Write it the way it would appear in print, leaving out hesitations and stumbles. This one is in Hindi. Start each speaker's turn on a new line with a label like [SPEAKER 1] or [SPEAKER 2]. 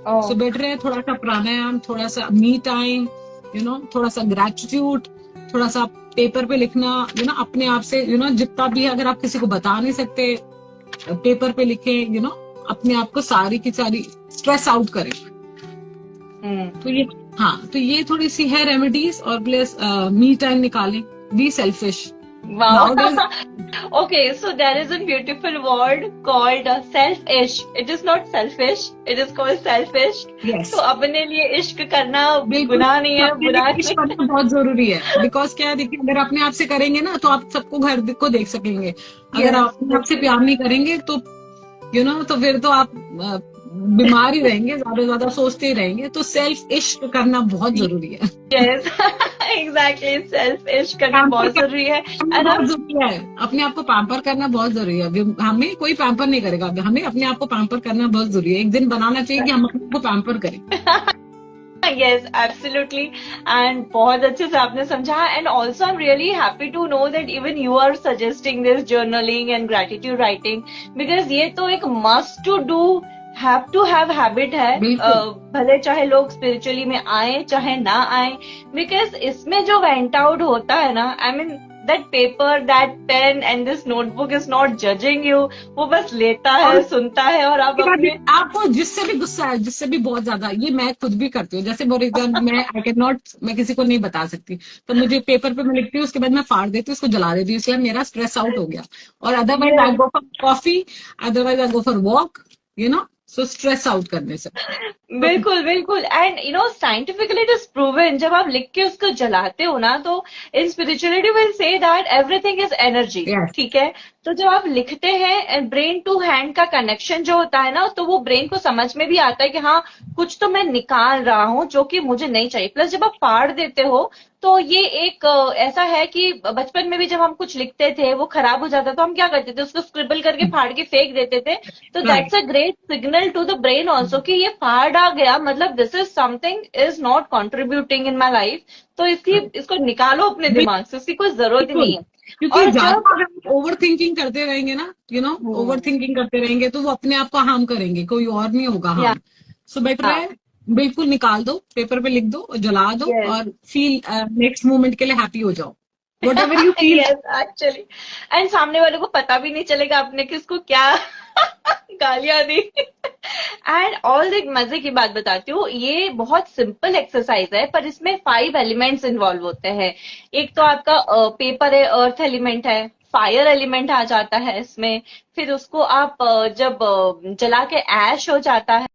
[SPEAKER 1] सो
[SPEAKER 2] ओ।
[SPEAKER 1] बेटर है थोड़ा सा प्राणायाम, थोड़ा सा मी टाइम, थोड़ा सा ग्रेटिट्यूड, थोड़ा सा पेपर पे लिखना, अपने आप से, जितना भी है, अगर आप किसी को बता नहीं सकते, पेपर पे लिखें, अपने आप को सारी की सारी स्ट्रेस आउट करें।
[SPEAKER 2] हम्म।
[SPEAKER 1] तो ये, हाँ, तो ये थोड़ी सी है रेमेडीज, और प्लस मी टाइम निकालें, be selfish
[SPEAKER 2] Wow.
[SPEAKER 1] Now days.
[SPEAKER 2] Okay, so there is a beautiful word called selfish. It is not selfish, it is called selfish.
[SPEAKER 1] Yes,
[SPEAKER 2] तो अपने लिए इश्क करना
[SPEAKER 1] बिल्कुल,
[SPEAKER 2] गुनाह नहीं
[SPEAKER 1] तो
[SPEAKER 2] है,
[SPEAKER 1] अपने
[SPEAKER 2] बुरा
[SPEAKER 1] लिए इश्क
[SPEAKER 2] नहीं
[SPEAKER 1] करना बहुत जरूरी है। बिकॉज क्या है, देखिए, अगर अपने आप से करेंगे ना तो आप सबको घर को देख सकेंगे।
[SPEAKER 2] है।
[SPEAKER 1] अगर
[SPEAKER 2] यस,
[SPEAKER 1] आप अपने आप से
[SPEAKER 2] बिल्कुल।
[SPEAKER 1] प्यार नहीं करेंगे तो तो फिर तो आप बीमार ही रहेंगे, ज्यादा से ज्यादा सोचते ही रहेंगे। तो सेल्फ इश्क करना बहुत जरूरी है।
[SPEAKER 2] यस, एग्जैक्टली, सेल्फ इश्क करना
[SPEAKER 1] पैम्पर
[SPEAKER 2] बहुत जरूरी है।
[SPEAKER 1] करना
[SPEAKER 2] एंड
[SPEAKER 1] बहुत जरूरी है, अपने आप को पैम्पर करना बहुत जरूरी है। हमें कोई पैम्पर नहीं करेगा, हमें अपने आप को पैम्पर करना बहुत जरूरी है। एक दिन बनाना चाहिए कि हम अपने आप को पैम्पर करें।
[SPEAKER 2] Yes, absolutely. एंड बहुत अच्छे से आपने समझा। And also I am really happy to know that even you are suggesting this journaling and gratitude writing, because ये तो एक must to do, have to have habit है।
[SPEAKER 1] बिल्कुल,
[SPEAKER 2] भले चाहे लोग स्पिरिचुअली में आए चाहे ना आए, बिकॉज इसमें जो वेंट आउट होता है ना, I mean that paper, that pain and this notebook is not judging you. वो बस लेता
[SPEAKER 1] और
[SPEAKER 2] है, सुनता है, और आप
[SPEAKER 1] उसके बाद
[SPEAKER 2] अपने।
[SPEAKER 1] आपको जिससे भी गुस्सा है, जिससे भी बहुत ज्यादा, ये मैं खुद भी करती हूँ। जैसे फॉर एग्जाम्पल, मैं आई कैन नॉट, मैं किसी को नहीं बता सकती, तो मुझे पेपर पे मैं लिखती हूँ, उसके बाद मैं फाड़ देती हूँ, उसको जला देती हूँ, इसलिए मेरा स्ट्रेस आउट हो गया। और otherwise I
[SPEAKER 2] Yes.
[SPEAKER 1] Go for coffee, otherwise I go for walk, so stress out करने से। तो
[SPEAKER 2] बिल्कुल बिल्कुल। And scientifically it is proven, जब आप लिख के उसको जलाते हो ना, तो in spirituality will say that everything is energy.
[SPEAKER 1] Yes,
[SPEAKER 2] ठीक है। तो जब आप लिखते हैं, ब्रेन टू हैंड का कनेक्शन जो होता है ना, तो वो ब्रेन को समझ में भी आता है कि हाँ, कुछ तो मैं निकाल रहा हूँ जो कि मुझे नहीं चाहिए। प्लस जब आप फाड़ देते हो, तो ये एक ऐसा है कि बचपन में भी जब हम कुछ लिखते थे, वो खराब हो जाता, तो हम क्या करते थे, उसको स्क्रिबल करके फाड़ के फेंक देते थे। तो that's
[SPEAKER 1] right,
[SPEAKER 2] a great signal to the brain also कि ये फाड़ आ गया, मतलब this is something is not contributing in my life. तो इसको निकालो अपने दिमाग से, उसकी कोई जरूरत ही
[SPEAKER 1] बिल्कुल,
[SPEAKER 2] नहीं है।
[SPEAKER 1] क्योंकि
[SPEAKER 2] और
[SPEAKER 1] ज्यादा
[SPEAKER 2] जब।
[SPEAKER 1] अगर आप ओवर थिंकिंग करते रहेंगे ना, ओवर
[SPEAKER 2] हम्म।
[SPEAKER 1] थिंकिंग करते रहेंगे, तो वो अपने आप को हार्म करेंगे, कोई और नहीं होगा
[SPEAKER 2] या।
[SPEAKER 1] हार्म। सो बेटर है बिल्कुल निकाल दो, पेपर पे लिख दो और जला दो,
[SPEAKER 2] यस।
[SPEAKER 1] और फील नेक्स्ट मोमेंट के लिए हैप्पी हो जाओ, what ever you feel.
[SPEAKER 2] Yes, actually. And सामने वाले को पता भी नहीं चलेगा आपने किसको क्या गालियां दी। एंड ऑल एक मजे की बात बताती हूँ, ये बहुत सिंपल एक्सरसाइज है, पर इसमें 5 एलिमेंट्स इन्वॉल्व होते हैं। एक तो आपका पेपर है, अर्थ एलिमेंट है। फायर एलिमेंट आ जाता है इसमें। फिर उसको आप जब जला के ऐश हो जाता है,